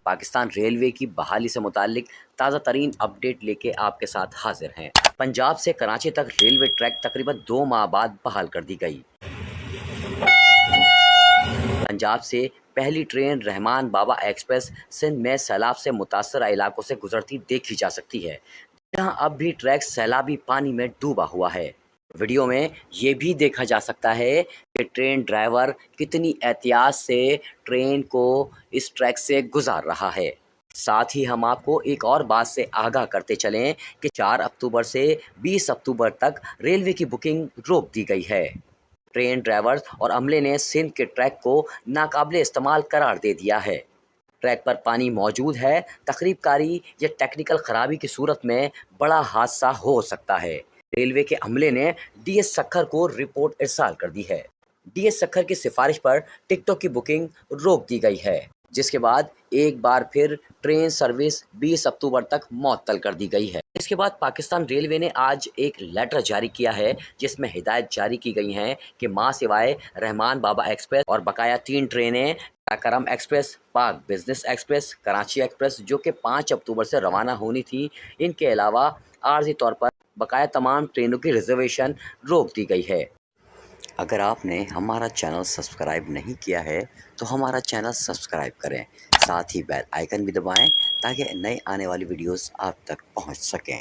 Pakistan railway की बहाली से मुतालिक ताज़ा तरीन अपडेट लेके आपके साथ हाजिर हैं। पंजाब से कराची तक रेलवे ट्रैक तकरीबन 2 माह बाद बहाल कर दी गई। पंजाब से पहली ट्रेन रहमान बाबा एक्सप्रेस सिंध में सैलाब से मुतासर इलाकों से गुजरती देखी जा सकती है, जहां अब भी ट्रैक सैलाबी पानी में डूबा हुआ है। वीडियो में ये भी देखा जा सकता है कि ट्रेन ड्राइवर कितनी एहतियात से ट्रेन को इस ट्रैक से गुजार रहा है। साथ ही हम आपको एक और बात से आगाह करते चलें कि 4 अक्टूबर से 20 अक्टूबर तक रेलवे की बुकिंग रोक दी गई है। ट्रेन ड्राइवर्स और अमले ने सिंध के ट्रैक को नाकाबिले इस्तेमाल करार दे दिया है। ट्रैक पर पानी मौजूद है, तकरीब कारी या टेक्निकल खराबी की सूरत में बड़ा हादसा हो सकता है। रेलवे के अमले ने डीएस सक्खर को रिपोर्ट इरसाल कर दी है। डीएस सक्खर की सिफारिश पर टिकटों की बुकिंग रोक दी गई है, जिसके बाद एक बार फिर ट्रेन सर्विस 20 अक्टूबर तक मुअत्तल कर दी गई है। इसके बाद पाकिस्तान रेलवे ने आज एक लेटर जारी किया है, जिसमें हिदायत जारी की गई हैं कि मां सिवाय रहमान बाबा एक्सप्रेस और बकाया 3 ट्रेनें करम एक्सप्रेस, पाक बिजनेस एक्सप्रेस, कराची एक्सप्रेस जो कि 5 अक्टूबर से रवाना होनी थी, इनके अलावा आर्जी तौर पर बकाया तमाम ट्रेनों की रिजर्वेशन रोक दी गई है। अगर आपने हमारा चैनल सब्सक्राइब नहीं किया है तो हमारा चैनल सब्सक्राइब करें, साथ ही बेल आइकन भी दबाएं ताकि नए आने वाली वीडियोस आप तक पहुंच सकें।